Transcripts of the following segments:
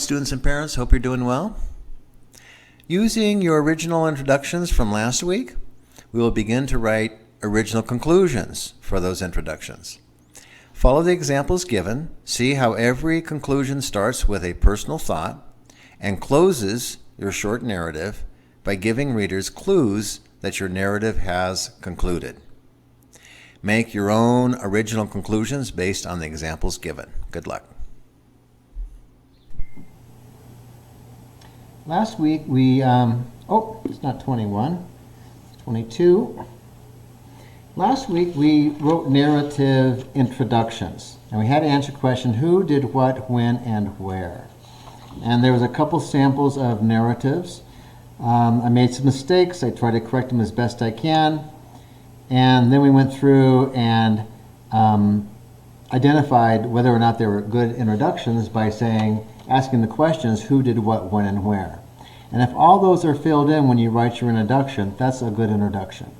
students and parents. Hope you're doing well. Using your original introductions from last week, we will begin to write original conclusions for those introductions. Follow the examples given. See how every conclusion starts with a personal thought and closes your short narrative by giving readers clues that your narrative has concluded. Make your own original conclusions based on the examples given. Good luck. Last week we, it's not 21, it's 22. Last week we wrote narrative introductions, and we had to answer the question, who did what, when, and where. And there was a couple samples of narratives. I made some mistakes. I tried to correct them as best I can. And then we went through and identified whether or not they were good introductions by asking the questions, who did what, when, and where. And if all those are filled in when you write your introduction, that's a good introduction.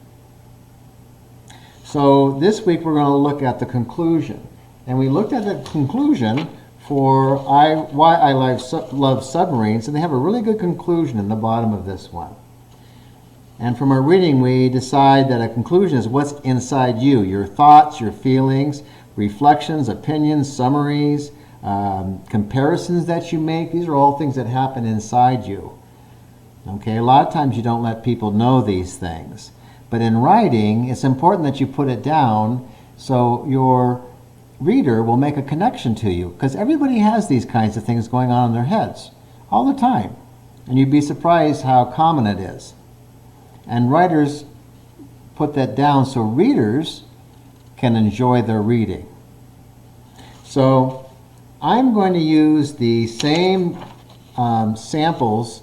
So this week we're going to look at the conclusion. And we looked at the conclusion for Why I Love Submarines, and they have a really good conclusion in the bottom of this one. And from our reading, we decide that a conclusion is what's inside you, your thoughts, your feelings, reflections, opinions, summaries, comparisons that you make. These are all things that happen inside you. Okay, a lot of times you don't let people know these things. But in writing, it's important that you put it down so your reader will make a connection to you, because everybody has these kinds of things going on in their heads all the time. And you'd be surprised how common it is. And writers put that down so readers can enjoy their reading. So I'm going to use the same samples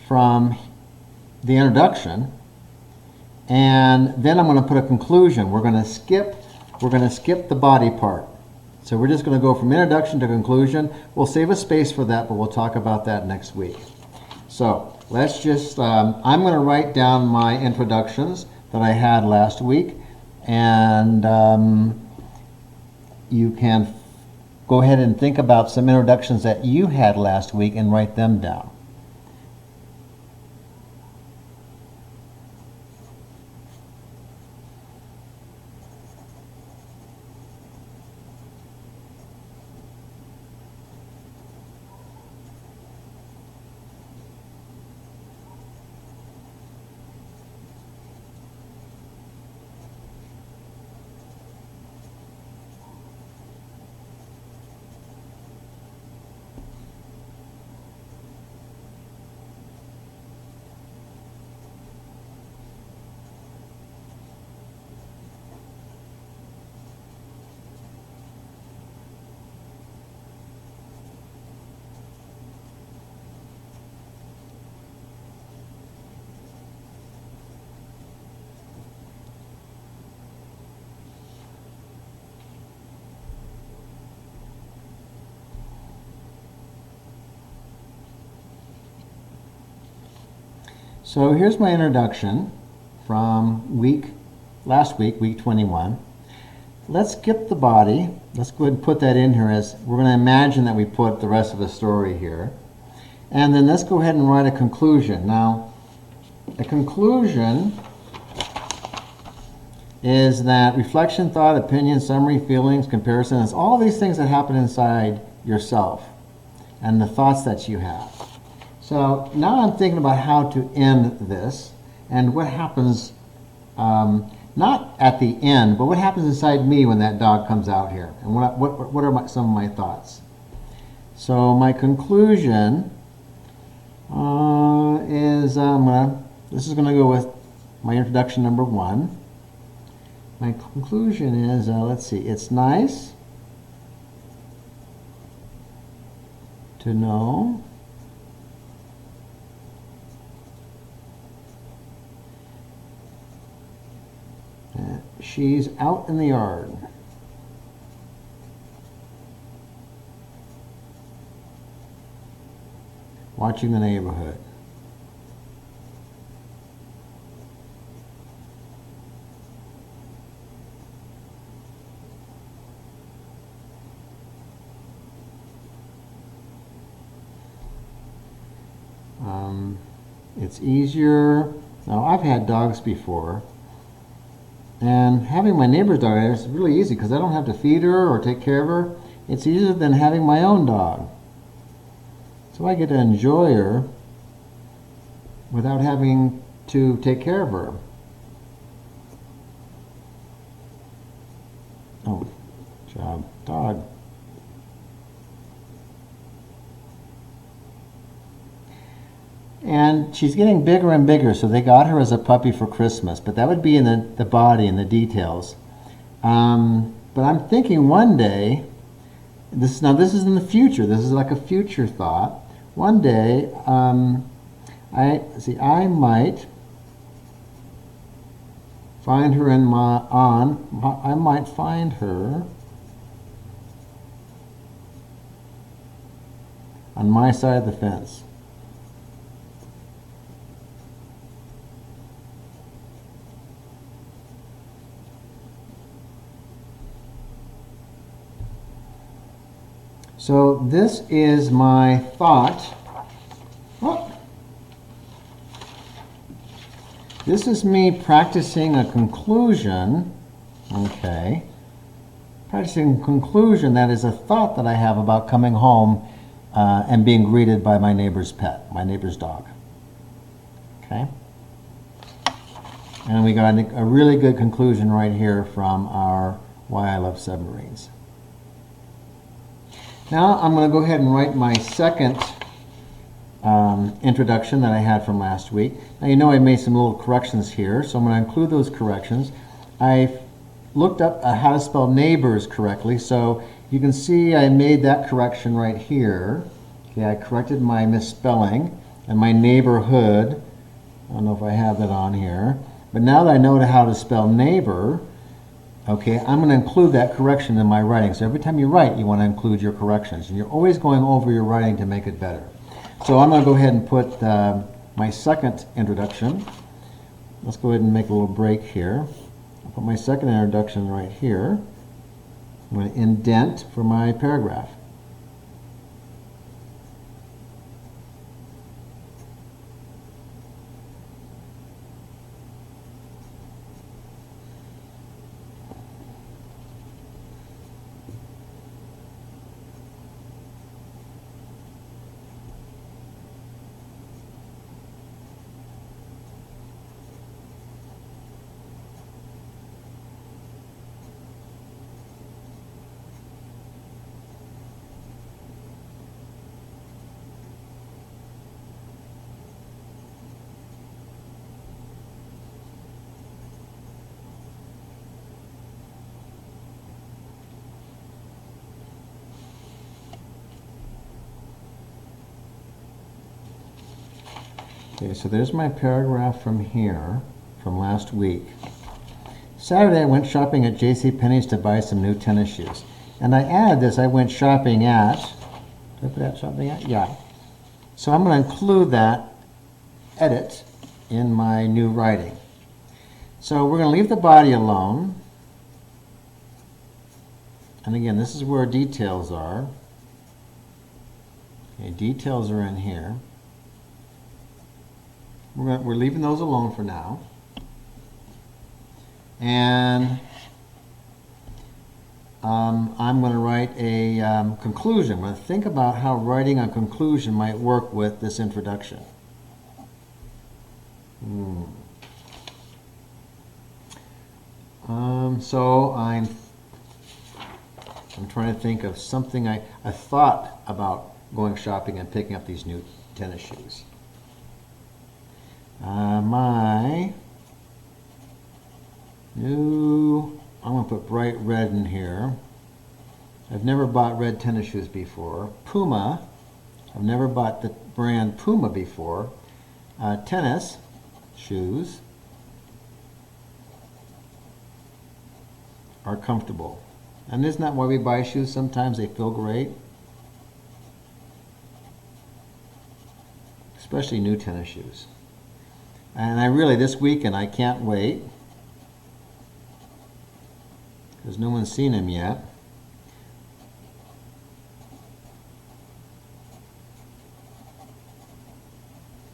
from the introduction, and then I'm going to put a conclusion. We're going to skip the body part. So we're just going to go from introduction to conclusion. We'll save a space for that, but we'll talk about that next week. So let's just, I'm going to write down my introductions that I had last week, and you can go ahead and think about some introductions that you had last week and write them down. So here's my introduction from last week, week 21. Let's skip the body. Let's go ahead and put that in here as we're going to imagine that we put the rest of the story here. And then let's go ahead and write a conclusion. Now, the conclusion is that reflection, thought, opinion, summary, feelings, comparisons, all these things that happen inside yourself and the thoughts that you have. So now I'm thinking about how to end this and what happens, not at the end, but what happens inside me when that dog comes out here, and what are some of my thoughts. So my conclusion is, this is going to go with my introduction number 1. My conclusion is, let's see, it's nice to know that she's out in the yard. Watching the neighborhood. It's easier. Now, I've had dogs before, and having my neighbor's dog is really easy because I don't have to feed her or take care of her. It's easier than having my own dog. So I get to enjoy her without having to take care of her. Oh, job, dog. And she's getting bigger and bigger, so they got her as a puppy for Christmas, but that would be in the body and the details. But I'm thinking one day, this is in the future, this is like a future thought. One day, I might find her I might find her on my side of the fence. So this is my thought. Oh. This is me practicing a conclusion. Okay. Practicing a conclusion that is a thought that I have about coming home and being greeted by my neighbor's pet, my neighbor's dog. Okay. And we got a really good conclusion right here from our Why I Love Submarines. Now I'm going to go ahead and write my second introduction that I had from last week. Now you know I made some little corrections here, so I'm going to include those corrections. I looked up how to spell neighbors correctly, so you can see I made that correction right here. Okay, I corrected my misspelling and my neighborhood. I don't know if I have that on here, but now that I know how to spell neighbor, okay, I'm going to include that correction in my writing. So every time you write, you want to include your corrections. And you're always going over your writing to make it better. So I'm going to go ahead and put my second introduction. Let's go ahead and make a little break here. I'll put my second introduction right here. I'm going to indent for my paragraph. Okay, so there's my paragraph from here, from last week. Saturday I went shopping at JCPenney's to buy some new tennis shoes. And I added this, I went shopping at, did I put that shopping at? Yeah. So I'm going to include that edit in my new writing. So we're going to leave the body alone. And again, this is where details are. Okay, details are in here. We're leaving those alone for now. And I'm going to write a conclusion. I'm going to think about how writing a conclusion might work with this introduction. So I'm trying to think of something I thought about going shopping and picking up these new tennis shoes. My new, I'm going to put bright red in here. I've never bought red tennis shoes before. Puma, I've never bought the brand Puma before. Tennis shoes are comfortable. And isn't that why we buy shoes sometimes? They feel great. Especially new tennis shoes. And I really, this weekend, I can't wait, because no one's seen them yet.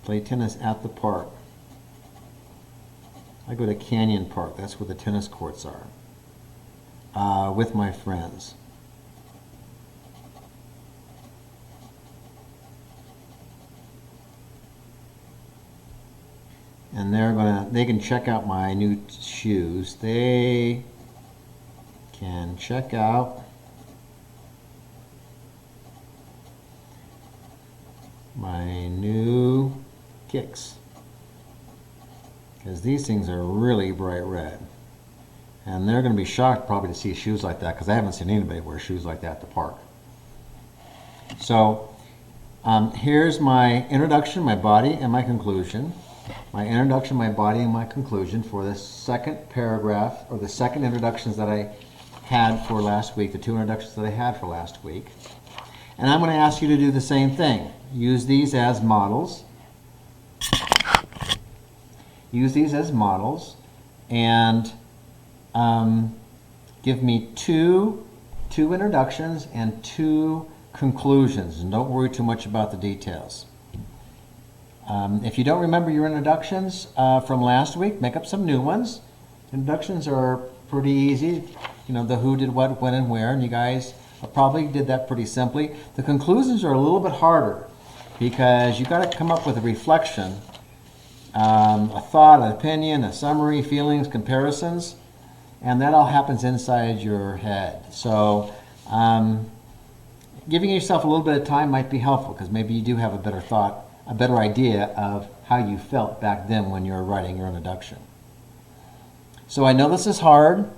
Play tennis at the park. I go to Canyon Park. That's where the tennis courts are. With my friends. And they can check out my new shoes. They can check out my new kicks. Because these things are really bright red. And they're going to be shocked probably to see shoes like that, because I haven't seen anybody wear shoes like that at the park. So here's my introduction, my body, and my conclusion. My introduction, my body, and my conclusion for the second paragraph, or the second introductions that I had for last week, the two introductions that I had for last week. And I'm going to ask you to do the same thing. Use these as models. Use these as models, and give me two introductions and two conclusions, and don't worry too much about the details. If you don't remember your introductions from last week, make up some new ones. Introductions are pretty easy. You know, the who, did what, when, and where, and you guys probably did that pretty simply. The conclusions are a little bit harder because you got to come up with a reflection, a thought, an opinion, a summary, feelings, comparisons, and that all happens inside your head. So giving yourself a little bit of time might be helpful, because maybe you do have a better thought, a better idea of how you felt back then when you were writing your introduction. So I know this is hard.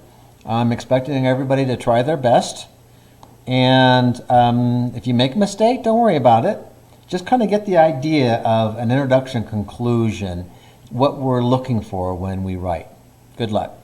I'm expecting everybody to try their best. And if you make a mistake, don't worry about it. Just kind of get the idea of an introduction, conclusion, what we're looking for when we write. Good luck.